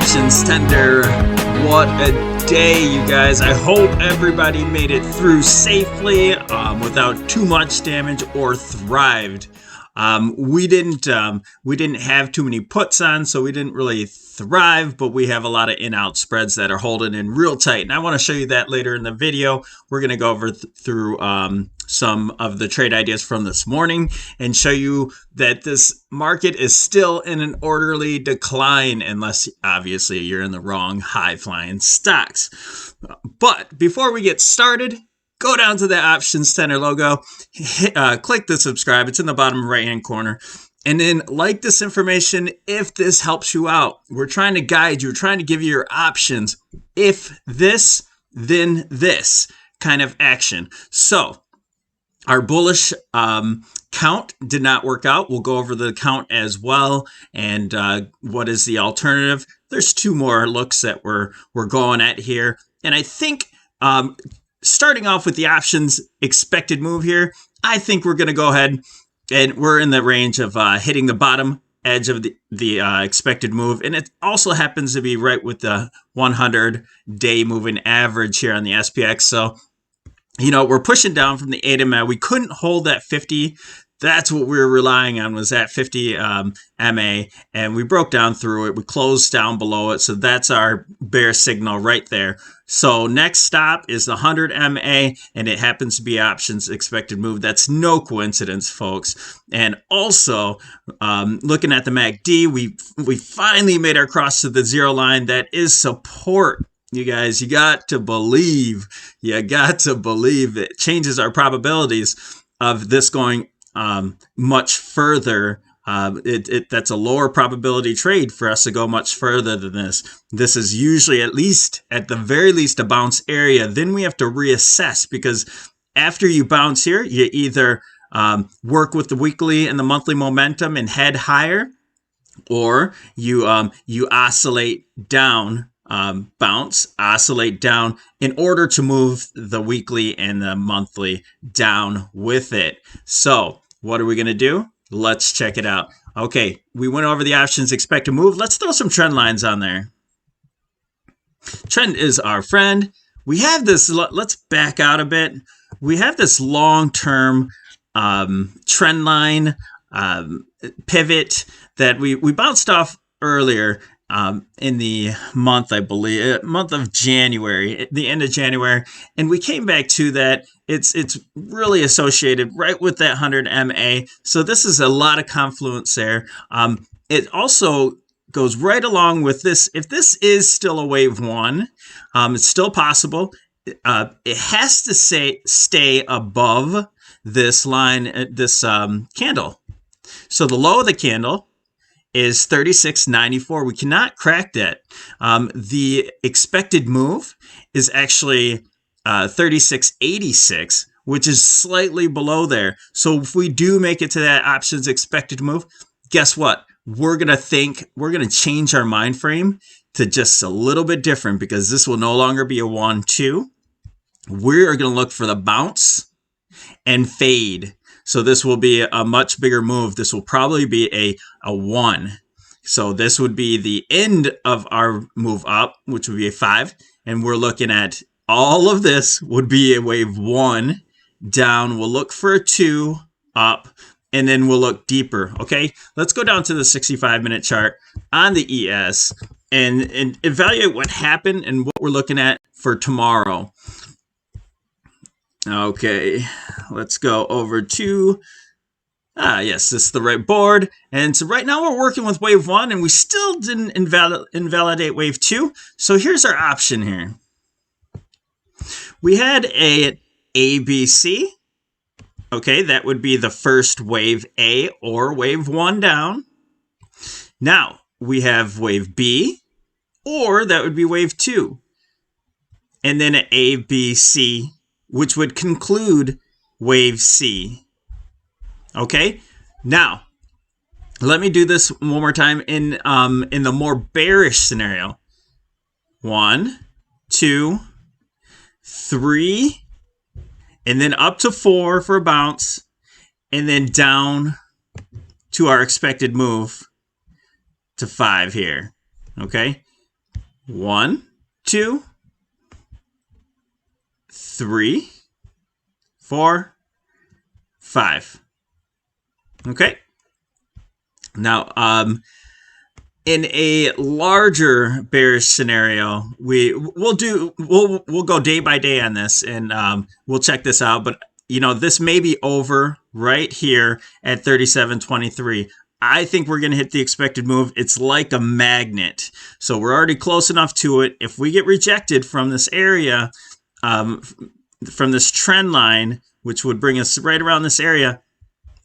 options tender. What a day, you guys. I hope everybody made it through safely without too much damage or thrived. We didn't have too many puts on, so we didn't really thrive, but we have a lot of in-out spreads that are holding in real tight. And I want to show you that later in the video. We're going to go over through some of the trade ideas from this morning and show you that this market is still in an orderly decline, unless obviously you're in the wrong high-flying stocks. But before we get started, go down to the Options Center logo, click the subscribe. It's in the bottom right-hand corner. And then like this information if this helps you out. We're trying to guide you. We're trying to give you your options. If this, then this kind of action. So our bullish count did not work out. We'll go over the count as well. And what is the alternative? There's two more looks that we're going at here. And I think starting off with the options expected move here, I think we're going to go ahead and we're in the range of hitting the bottom edge of the expected move. And it also happens to be right with the 100-day moving average here on the SPX. So, you know, we're pushing down from the 8 MA. We couldn't hold that 50. That's what we were relying on, was that 50 MA, and we broke down through it. We closed down below it, so that's our bear signal right there. So next stop is the 100 MA, and it happens to be options expected move. That's no coincidence, folks. And also, looking at the MACD, we finally made our cross to the zero line. That is support. You guys, you got to believe. You got to believe it changes our probabilities of this going much further. That's a lower probability trade for us to go much further than this. This is usually at the very least a bounce area. Then we have to reassess, because after you bounce here, you either work with the weekly and the monthly momentum and head higher, or you oscillate down. Oscillate down in order to move the weekly and the monthly down with it. So what are we going to do? Let's check it out. Okay, we went over the options expected move. Let's throw some trend lines on there. Trend is our friend. We have this, let's back out a bit. We have this long-term trend line pivot that we bounced off earlier in the month, I believe, month of January, the end of January, and we came back to that. It's really associated right with that 100 MA. So this is a lot of confluence there. It also goes right along with this. If this is still a wave one, it's still possible. It has to stay above this line, this candle. So the low of the candle is 36.94. We cannot crack that. The expected move is actually 36.86, which is slightly below there. So if we do make it to that options expected move, guess what? We're going to change our mind frame to just a little bit different, because this will no longer be a 1-2. We're going to look for the bounce and fade. So this will be a much bigger move. This will probably be a 1. So this would be the end of our move up, which would be a 5. And we're looking at all of this would be a wave 1 down. We'll look for a 2 up, and then we'll look deeper. Okay, let's go down to the 65-minute chart on the ES and evaluate what happened and what we're looking at for tomorrow. Okay, let's go over to, yes, this is the right board. And so right now we're working with wave 1, and we still didn't invalidate wave 2. So here's our option here. We had a ABC. Okay, that would be the first wave A or wave 1 down. Now we have wave B, or that would be wave 2. And then an ABC, which would conclude wave C. Okay, now let me do this one more time in the more bearish scenario. 1, 2, 3, and then up to 4 for a bounce, and then down to our expected move to 5 here. Okay, 1, 2, 3, 4, 5. Okay. Now, in a larger bearish scenario, we'll go day by day on this, and we'll check this out. But you know, this may be over right here at 37.23. I think we're going to hit the expected move. It's like a magnet, so we're already close enough to it. If we get rejected from this area, from this trend line, which would bring us right around this area,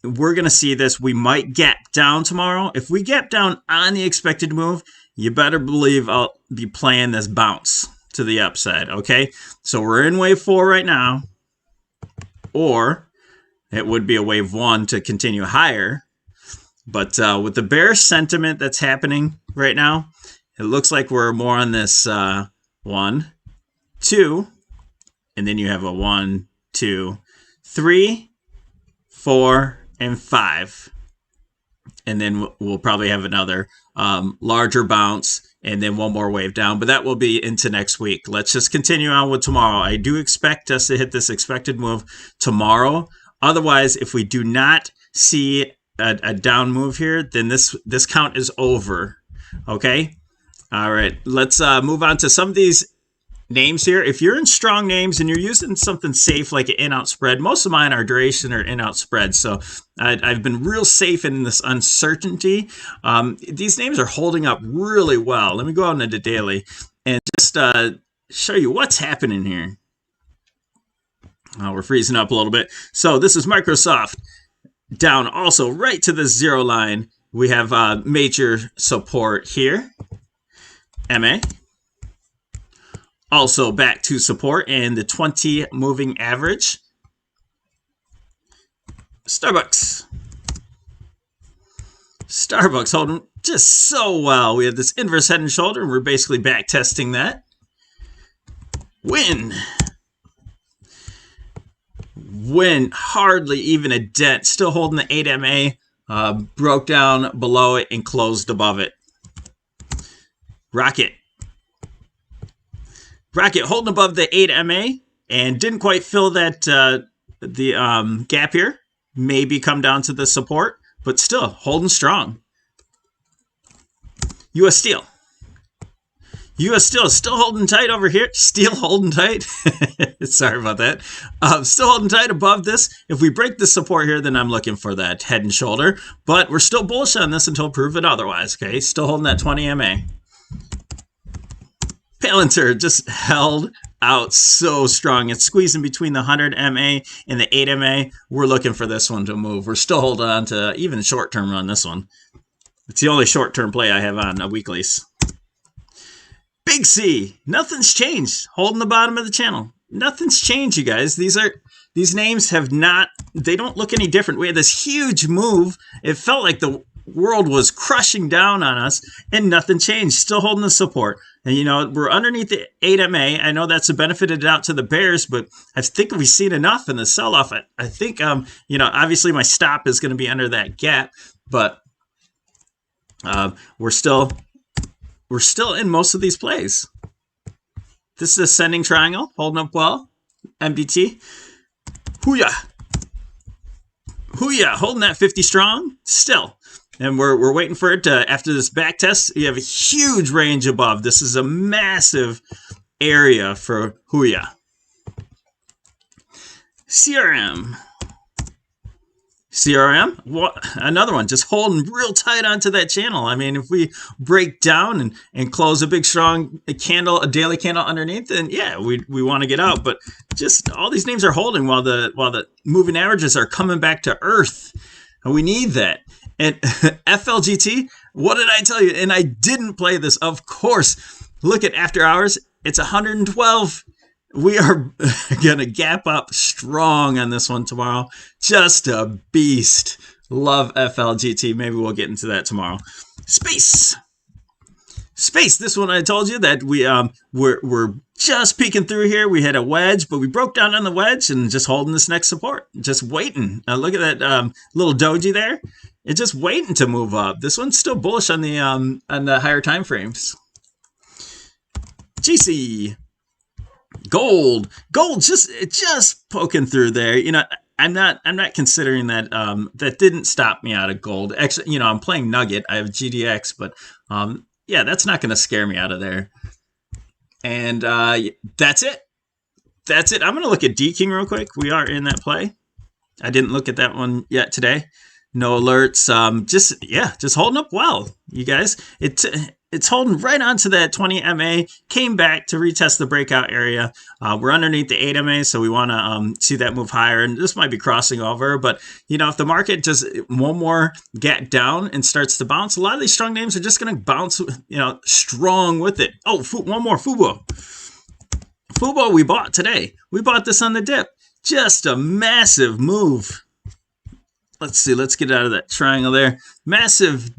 we're going to see this. We might gap down tomorrow. If we gap down on the expected move, you better believe I'll be playing this bounce to the upside, okay? So we're in wave 4 right now, or it would be a wave 1 to continue higher. But with the bearish sentiment that's happening right now, it looks like we're more on this 1, 2, and then you have a 1, 2, 3, 4, and 5. And then we'll probably have another larger bounce and then one more wave down. But that will be into next week. Let's just continue on with tomorrow. I do expect us to hit this expected move tomorrow. Otherwise, if we do not see a down move here, then this count is over. Okay? All right. Let's move on to some of these names here. If you're in strong names and you're using something safe like an in-out spread, most of mine are duration or in-out spreads. So I've been real safe in this uncertainty. These names are holding up really well. Let me go out into daily and just show you what's happening here. We're freezing up a little bit. So this is Microsoft down also right to the 0 line. We have major support here. MA. Also back to support and the 20 moving average. Starbucks. Starbucks holding just so well. We have this inverse head and shoulder, and we're basically back testing that. Wynn. Wynn, hardly even a dent. Still holding the 8 MA. Broke down below it and closed above it. Rocket. Rocket holding above the 8 MA and didn't quite fill that the gap here. Maybe come down to the support, but still holding strong. US Steel. US Steel is still holding tight over here. Steel holding tight. Sorry about that. Still holding tight above this. If we break the support here, then I'm looking for that head and shoulder. But we're still bullish on this until proven otherwise. Okay, still holding that 20 MA. Palantir just held out so strong. It's squeezing between the 100 MA and the 8 MA. We're looking for this one to move. We're still holding on to even short-term on this one. It's the only short-term play I have on weeklies. Big C. Nothing's changed. Holding the bottom of the channel. Nothing's changed, you guys. These names have not, they don't look any different. We had this huge move. It felt like the world was crushing down on us and nothing changed. Still holding the support. And, you know, we're underneath the 8 MA. I know that's benefited out to the bears, but I think we've seen enough in the sell-off. I think, you know, obviously my stop is going to be under that gap, but we're still in most of these plays. This is ascending triangle, holding up well. MDT. Huya. Huya, holding that 50 strong, still. And we're waiting for it to, after this back test, you have a huge range above. This is a massive area for Huya. CRM. CRM, another one, just holding real tight onto that channel. I mean, if we break down and close a big strong candle, a daily candle underneath, then yeah, we want to get out. But just all these names are holding while the moving averages are coming back to earth. And we need that. And FLGT, what did I tell you? And I didn't play this, of course. Look at after hours, it's 112. We are going to gap up strong on this one tomorrow. Just a beast. Love FLGT. Maybe we'll get into that tomorrow. SPACE. SPACE. This one I told you that we're just peeking through here. We had a wedge, but we broke down on the wedge and just holding this next support. Just waiting. Look at that little doji there. It's just waiting to move up. This one's still bullish on the higher time frames. GC. Gold just poking through there. You know, I'm not considering that. That didn't stop me out of gold. Actually, you know, I'm playing Nugget. I have GDX, but yeah, that's not going to scare me out of there. And that's it. That's it. I'm going to look at D King real quick. We are in that play. I didn't look at that one yet today. No alerts. Just holding up well, you guys. It's holding right onto that 20 MA. Came back to retest the breakout area. We're underneath the 8 MA, so we want to see that move higher. And this might be crossing over, but you know, if the market just one more gap down and starts to bounce, a lot of these strong names are just going to bounce, you know, strong with it. Oh, one more Fubo. Fubo we bought today. We bought this on the dip. Just a massive move. Let's see. Let's get out of that triangle there. Massive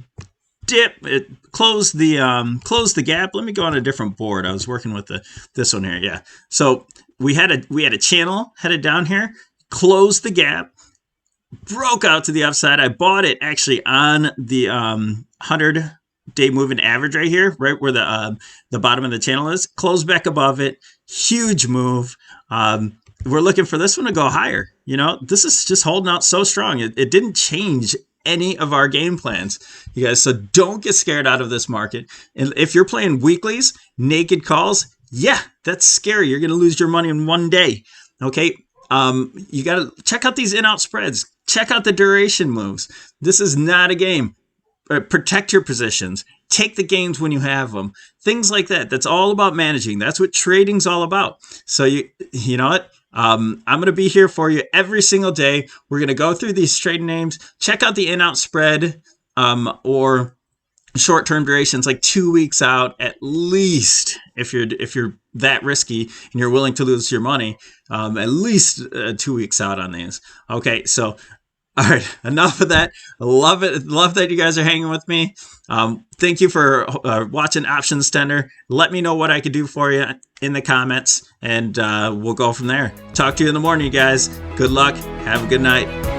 dip. It closed the gap. Let me go on a different board. I was working with this one here. Yeah. So we had a channel headed down here. Closed the gap. Broke out to the upside. I bought it actually on the 100-day moving average right here, right where the bottom of the channel is. Closed back above it. Huge move. We're looking for this one to go higher. You know, this is just holding out so strong. It didn't change any of our game plans, you guys. So don't get scared out of this market. And if you're playing weeklies, naked calls, yeah, that's scary. You're going to lose your money in one day. Okay. You got to check out these in-out spreads. Check out the duration moves. This is not a game. Protect your positions. Take the gains when you have them. Things like that. That's all about managing. That's what trading's all about. So you know what? I'm going to be here for you every single day. We're going to go through these trading names. Check out the in-out spread or short-term durations, like 2 weeks out at least. If you're that risky and you're willing to lose your money, at least 2 weeks out on these. Okay, so. All right, enough of that. I love it. Love that you guys are hanging with me. Thank you for watching Options Tender. Let me know what I could do for you in the comments, and we'll go from there. Talk to you in the morning, you guys. Good luck. Have a good night.